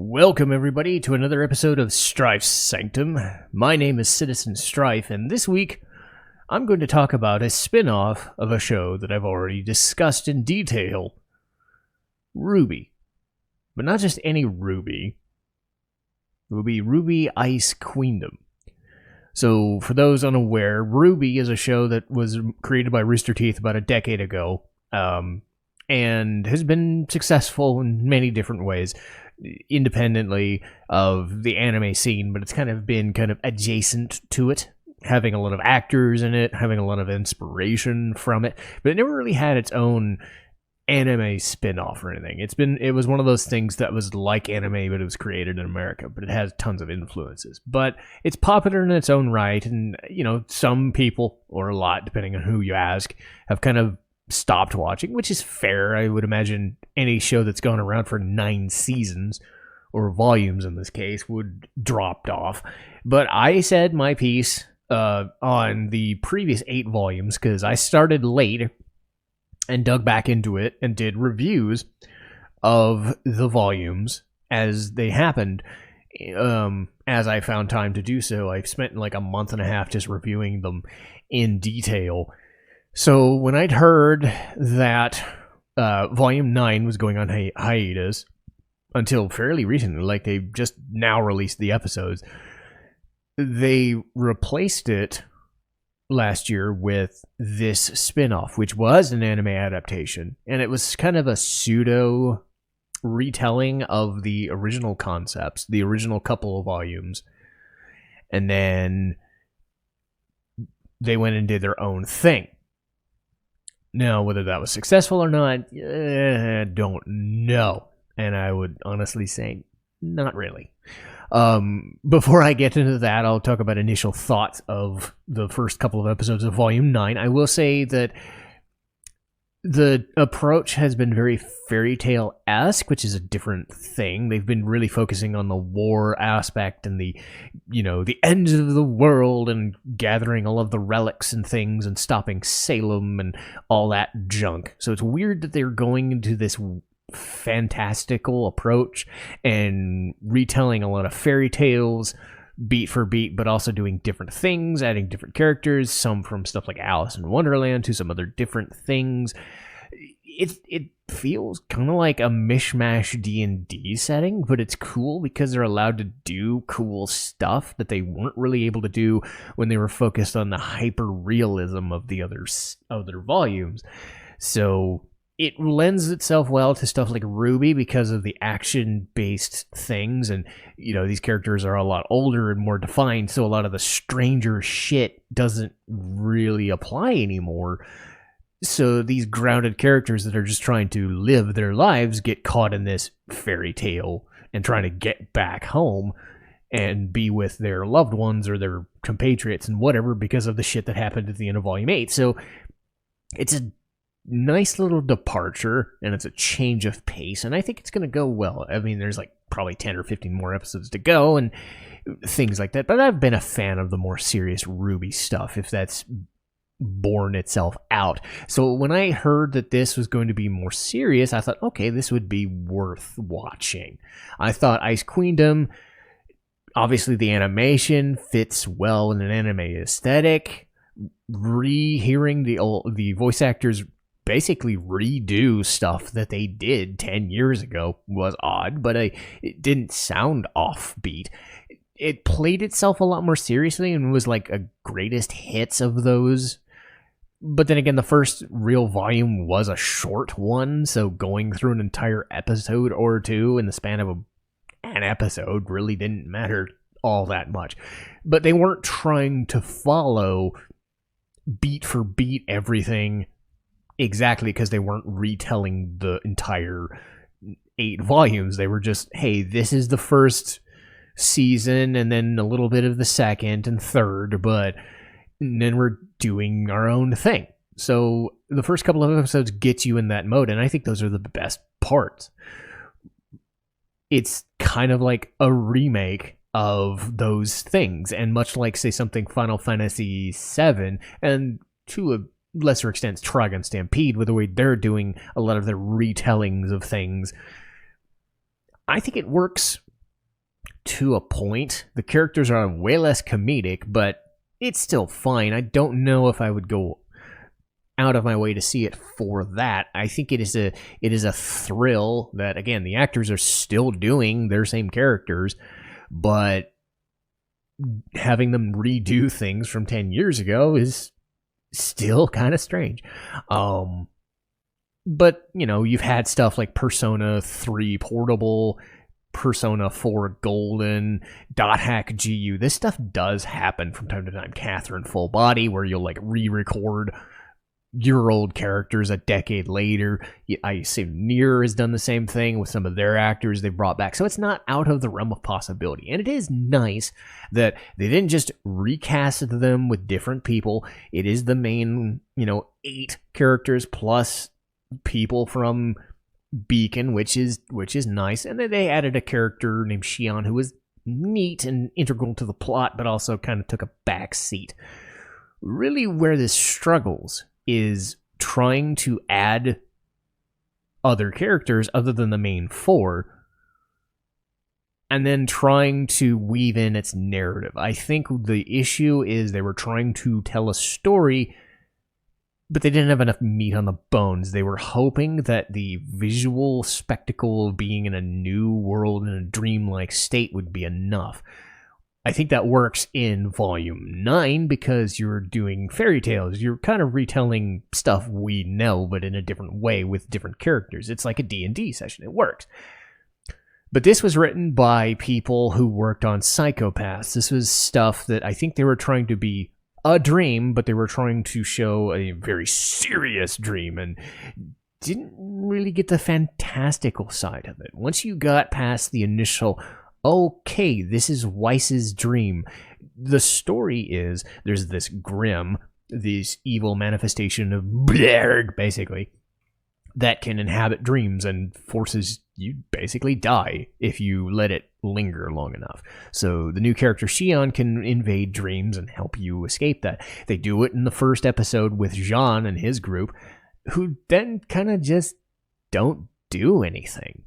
Welcome, everybody, to another episode of Strife's Sanctum. My name is Citizen Strife, and this week I'm going to talk about a spin-off of a show that I've already discussed in detail, RWBY. But not just any RWBY. It will be RWBY Ice Queendom. So, for those unaware, RWBY is a show that was created by Rooster Teeth about a decade ago, and has been successful in many different ways, independently of the anime scene, but it's kind of been adjacent to it, having a lot of actors in it, having a lot of inspiration from it, but it never really had its own anime spin-off or anything. It was one of those things that was like anime, but it was created in America, but it has tons of influences. But it's popular in its own right, and some people, or a lot depending on who you ask, have kind of stopped watching, which is fair. I would imagine any show that's gone around for 9 seasons, or volumes in this case, would dropped off. But I said my piece on the previous 8 volumes, because I started late and dug back into it and did reviews of the volumes as they happened. As I found time to do so, I've spent like a month and a half just reviewing them in detail. So when I'd heard that Volume 9 was going on hiatus, until fairly recently, like they just now released the episodes, they replaced it last year with this spin-off, which was an anime adaptation, and it was kind of a pseudo retelling of the original concepts, the original couple of volumes, and then they went and did their own thing. Now, whether that was successful or not, I don't know, and I would honestly say not really. Before I get into that, I'll talk about initial thoughts of the first couple of episodes of Volume 9. I will say that the approach has been very fairy tale-esque, which is a different thing. They've been really focusing on the war aspect and the end of the world and gathering all of the relics and things and stopping Salem and all that junk. So it's weird that they're going into this fantastical approach and retelling a lot of fairy tales beat for beat, but also doing different things, adding different characters, some from stuff like Alice in Wonderland to some other different things. It feels kind of like a mishmash D&D setting, but it's cool because they're allowed to do cool stuff that they weren't really able to do when they were focused on the hyper realism of the other volumes. So it lends itself well to stuff like RWBY because of the action-based things, and these characters are a lot older and more defined, so a lot of the stranger shit doesn't really apply anymore. So these grounded characters that are just trying to live their lives get caught in this fairy tale and trying to get back home and be with their loved ones or their compatriots and whatever because of the shit that happened at the end of Volume 8. So it's a nice little departure, and it's a change of pace, and I think it's going to go well. I mean, there's like probably 10 or 15 more episodes to go and things like that, but I've been a fan of the more serious RWBY stuff, if that's borne itself out. So when I heard that this was going to be more serious, I thought, okay, this would be worth watching. I thought Ice Queendom, obviously the animation fits well in an anime aesthetic. Hearing the voice actors basically redo stuff that they did 10 years ago was odd, but it didn't sound offbeat. It played itself a lot more seriously and was like a greatest hits of those. But then again, the first real volume was a short one, so going through an entire episode or two in the span of an episode really didn't matter all that much. But they weren't trying to follow beat for beat everything exactly because they weren't retelling the entire 8 volumes. They were just, hey, this is the first season and then a little bit of the second and third, but then we're doing our own thing. So the first couple of episodes get you in that mode, and I think those are the best parts. It's kind of like a remake of those things, and much like, say, something Final Fantasy VII, and to a lesser extent Trigun Stampede, with the way they're doing a lot of their retellings of things, I think it works to a point. The characters are way less comedic, but it's still fine. I don't know if I would go out of my way to see it for that. I think it is a thrill that, again, the actors are still doing their same characters, but having them redo things from 10 years ago is still kind of strange. But, you know, you've had stuff like Persona 3 Portable, Persona 4 Golden, Dot Hack GU. This stuff does happen from time to time. Catherine Full Body, where you'll like re-record your old characters a decade later. I assume Nier has done the same thing with some of their actors they've brought back. So it's not out of the realm of possibility. And it is nice that they didn't just recast them with different people. It is the main, 8 characters plus people from Beacon, which is nice. And then they added a character named Xion who was neat and integral to the plot, but also kind of took a back seat. Really, where this struggles is trying to add other characters other than the main 4, and then trying to weave in its narrative. I think the issue is they were trying to tell a story, but they didn't have enough meat on the bones. They were hoping that the visual spectacle of being in a new world in a dreamlike state would be enough. I think that works in Volume 9 because you're doing fairy tales. You're kind of retelling stuff we know, but in a different way with different characters. It's like a D&D session. It works. But this was written by people who worked on Psychopaths. This was stuff that I think they were trying to be a dream, but they were trying to show a very serious dream and didn't really get the fantastical side of it. Once you got past the initial, okay, this is Weiss's dream, the story is there's this Grimm, this evil manifestation of Blerg, basically, that can inhabit dreams and forces you basically die if you let it linger long enough. So the new character Xion can invade dreams and help you escape that. They do it in the first episode with Jean and his group, who then kind of just don't do anything.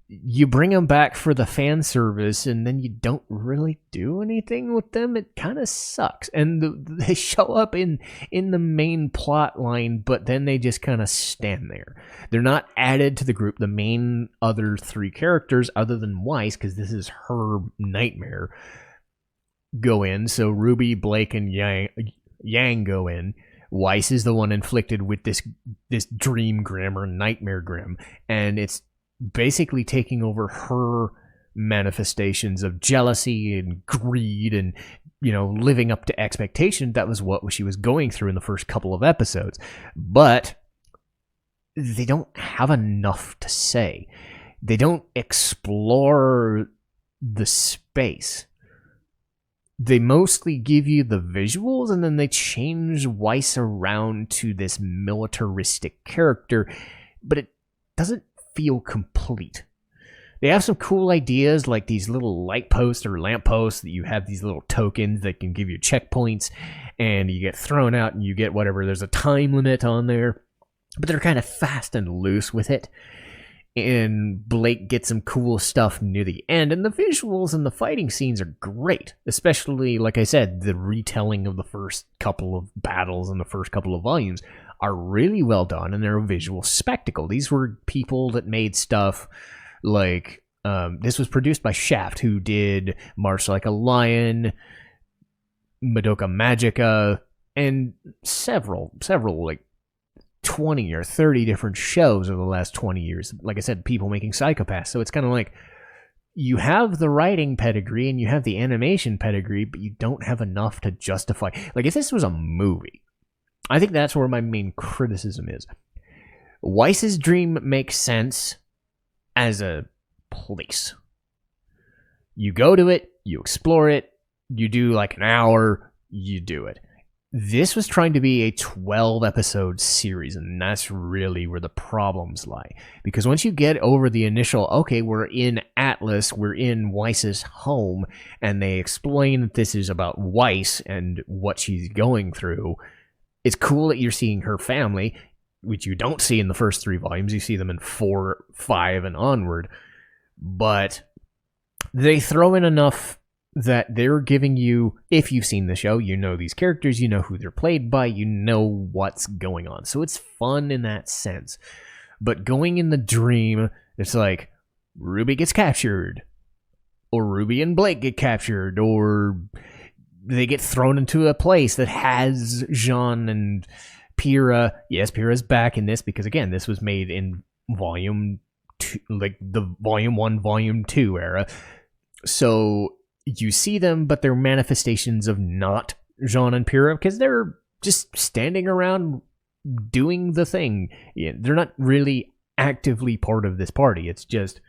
You bring them back for the fan service, and then you don't really do anything with them. It kind of sucks. And they show up in the main plot line, but then they just kind of stand there. They're not added to the group. The main other 3 characters, other than Weiss, because this is her nightmare, go in. So Ruby, Blake, and Yang go in. Weiss is the one inflicted with this dream Grimm or nightmare Grimm, and it's basically taking over her manifestations of jealousy and greed and, living up to expectation. That was what she was going through in the first couple of episodes. But they don't have enough to say. They don't explore the space. They mostly give you the visuals, and then they change Weiss around to this militaristic character, but it doesn't feel complete. They have some cool ideas like these little light posts or lamp posts that you have these little tokens that can give you checkpoints, and you get thrown out and you get whatever. There's a time limit on there, but they're kind of fast and loose with it. And Blake gets some cool stuff near the end, and the visuals and the fighting scenes are great, especially, like I said, the retelling of the first couple of battles in the first couple of volumes are really well done, and they're a visual spectacle. These were people that made stuff like, this was produced by Shaft, who did March Like a Lion, Madoka Magica, and several, like 20 or 30 different shows over the last 20 years. Like I said, people making Psychopaths. So it's kind of like, you have the writing pedigree and you have the animation pedigree, but you don't have enough to justify. Like, if this was a movie, I think that's where my main criticism is. Weiss's dream makes sense as a place. You go to it, you explore it, you do like an hour, you do it. This was trying to be a 12-episode series, and that's really where the problems lie. Because once you get over the initial, okay, we're in Atlas, we're in Weiss's home, and they explain that this is about Weiss and what she's going through, it's cool that you're seeing her family, which you don't see in the first 3 volumes. You see them in 4, 5, and onward. But They throw in enough that they're giving you, if you've seen the show, you know these characters, you know who they're played by, you know what's going on. So it's fun in that sense. But going in the dream, it's like RWBY gets captured, or Ruby and Blake get captured, or they get thrown into a place that has Jean and Pyrrha. Yes, Pyrrha's back in this because, again, this was made in volume 2, like the volume 1, volume 2 era. So you see them, but they're manifestations of not Jean and Pyrrha because they're just standing around doing the thing. Yeah, they're not really actively part of this party. It's just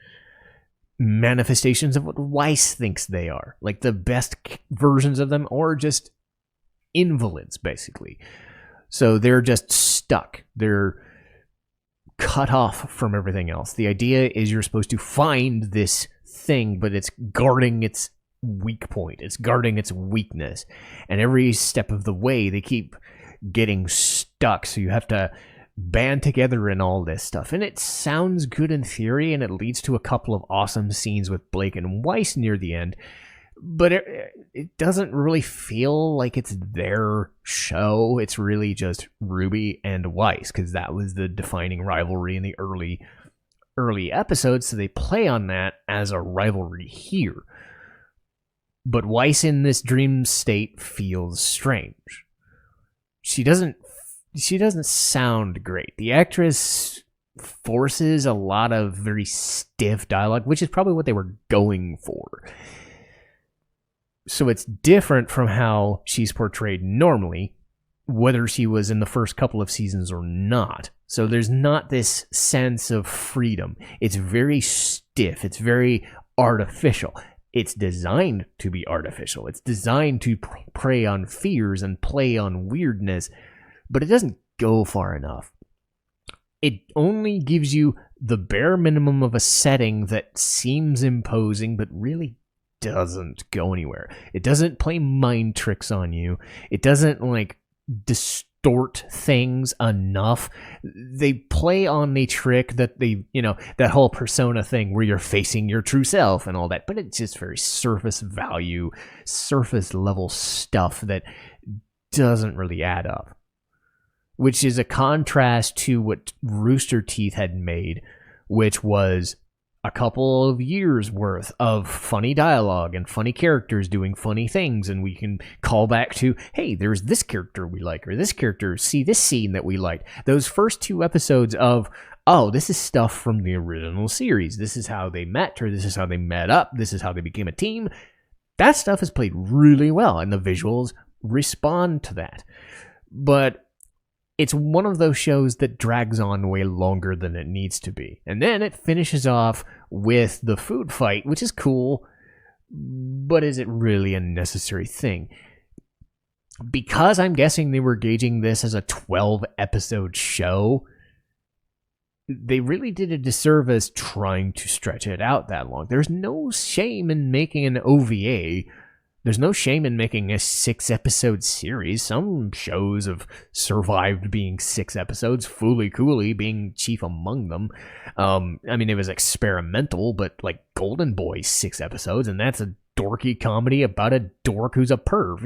manifestations of what Weiss thinks they are. Like the best versions of them, or just invalids, basically. So they're just stuck. They're cut off from everything else. The idea is you're supposed to find this thing, but it's guarding its weak point. It's guarding its weakness. And every step of the way, they keep getting stuck. So you have to band together and all this stuff. And it sounds good in theory, and it leads to a couple of awesome scenes with Blake and Weiss near the end. But it doesn't really feel like it's their show. It's really just RWBY and Weiss, because that was the defining rivalry in the early episodes. So they play on that as a rivalry here. But Weiss in this dream state feels strange. She doesn't sound great. The actress forces a lot of very stiff dialogue, which is probably what they were going for. So it's different from how she's portrayed normally, whether she was in the first couple of seasons or not. So there's not this sense of freedom. It's very stiff. It's very artificial. It's designed to be artificial. It's designed to prey on fears and play on weirdness, but it doesn't go far enough. It only gives you the bare minimum of a setting that seems imposing, but really doesn't go anywhere. It doesn't play mind tricks on you. It doesn't, distort things enough. They play on the trick that that whole persona thing where you're facing your true self and all that, but it's just very surface value, surface level stuff that doesn't really add up. Which is a contrast to what Rooster Teeth had made, which was a couple of years worth of funny dialogue and funny characters doing funny things, and we can call back to, hey, there's this character we like, or this character, see this scene that we liked. Those first 2 episodes of, oh, this is stuff from the original series. This is how they met, or this is how they met up. This is how they became a team. That stuff is played really well, and the visuals respond to that. But it's one of those shows that drags on way longer than it needs to be. And then it finishes off with the food fight, which is cool, but is it really a necessary thing? Because I'm guessing they were gauging this as a 12-episode show, they really did a disservice trying to stretch it out that long. There's no shame in making an OVA. There's no shame in making a 6-episode series. Some shows have survived being 6 episodes, Fooly Cooley being chief among them. It was experimental, but Golden Boy's 6 episodes, and that's a dorky comedy about a dork who's a perv.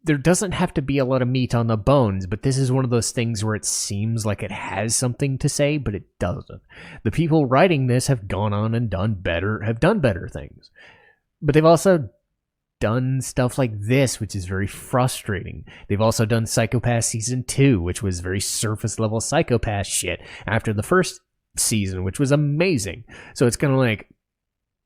There doesn't have to be a lot of meat on the bones, but this is one of those things where it seems like it has something to say, but it doesn't. The people writing this have gone on and done better things. But they've also done stuff like this, which is very frustrating. They've also done Psycho-Pass Season 2, which was very surface-level Psycho-Pass shit after the first season, which was amazing. So it's kind of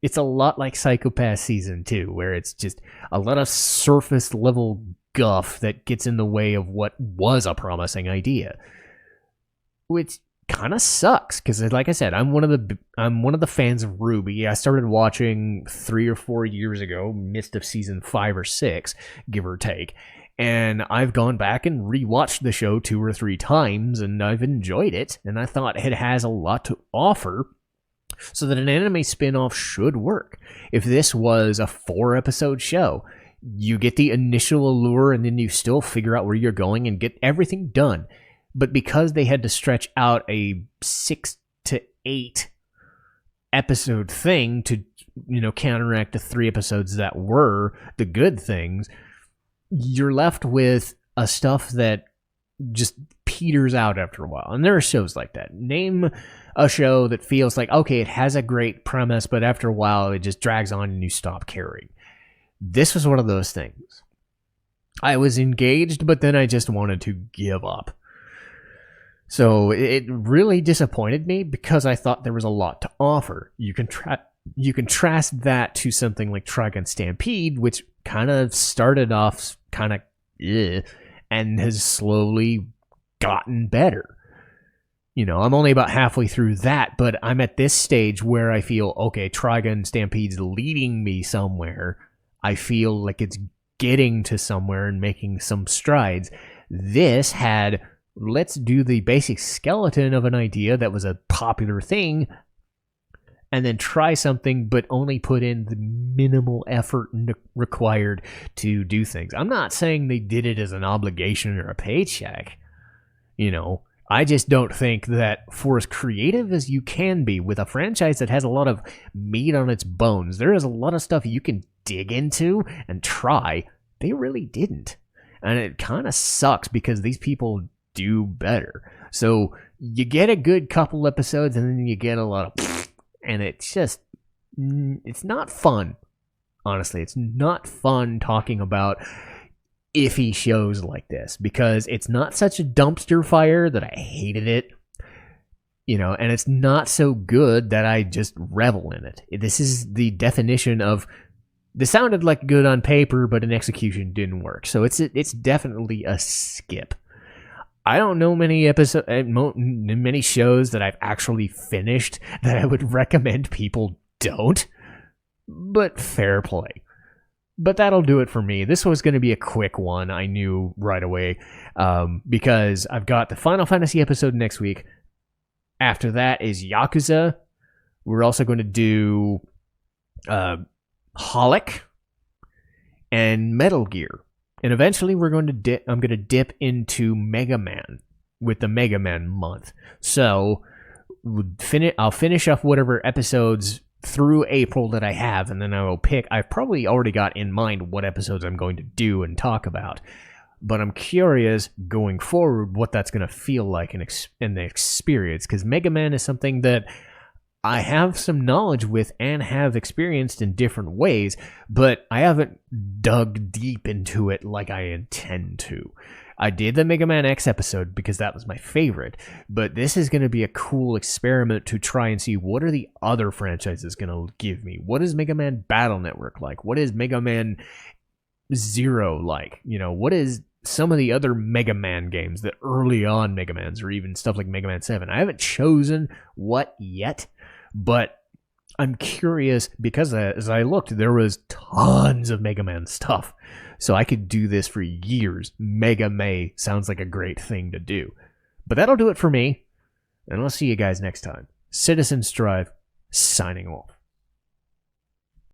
it's a lot like Psycho-Pass Season 2, where it's just a lot of surface-level guff that gets in the way of what was a promising idea. Which kind of sucks, because like I said, I'm one of the fans of RWBY. I started watching 3 or 4 years ago, midst of season 5 or 6, give or take, and I've gone back and rewatched the show 2 or 3 times, and I've enjoyed it, and I thought it has a lot to offer, so that an anime spin-off should work. If this was a 4-episode show, you get the initial allure, and then you still figure out where you're going and get everything done. But because they had to stretch out a 6 to 8 episode thing to, counteract the 3 episodes that were the good things, you're left with a stuff that just peters out after a while. And there are shows like that. Name a show that feels like, okay, it has a great premise, but after a while it just drags on and you stop caring. This was one of those things. I was engaged, but then I just wanted to give up. So it really disappointed me because I thought there was a lot to offer. You contrast that to something like Trigun Stampede, which kind of started off kind of and has slowly gotten better. I'm only about halfway through that, but I'm at this stage where I feel, okay, Trigun Stampede's leading me somewhere. I feel like it's getting to somewhere and making some strides. This had, let's do the basic skeleton of an idea that was a popular thing, and then try something, but only put in the minimal effort required to do things. I'm not saying they did it as an obligation or a paycheck. I just don't think that for as creative as you can be with a franchise that has a lot of meat on its bones, there is a lot of stuff you can dig into and try. They really didn't. And it kind of sucks because these people do better. So you get a good couple episodes and then you get a lot of and it's just, it's not fun. Honestly, it's not fun talking about iffy shows like this because it's not such a dumpster fire that I hated it, and it's not so good that I just revel in it. This is the definition of, this sounded like good on paper, but in execution didn't work. So it's definitely a skip. I don't know many many shows that I've actually finished that I would recommend people don't, but fair play. But that'll do it for me. This was going to be a quick one, I knew right away, because I've got the Final Fantasy episode next week. After that is Yakuza. We're also going to do Holic and Metal Gear. And eventually I'm going to dip into Mega Man with the Mega Man month. So I'll finish off whatever episodes through April that I have, and then I will pick. I've probably already got in mind what episodes I'm going to do and talk about. But I'm curious going forward what that's going to feel like in the experience, because Mega Man is something that I have some knowledge with and have experienced in different ways, but I haven't dug deep into it like I intend to. I did the Mega Man X episode because that was my favorite, but this is going to be a cool experiment to try and see what are the other franchises going to give me. What is Mega Man Battle Network like? What is Mega Man Zero like? What is some of the other Mega Man games, that early on Mega Mans, or even stuff like Mega Man 7. I haven't chosen what yet, but I'm curious because as I looked, there was tons of Mega Man stuff. So I could do this for years. Mega May sounds like a great thing to do. But that'll do it for me, and I'll see you guys next time. Citizen Strife, signing off.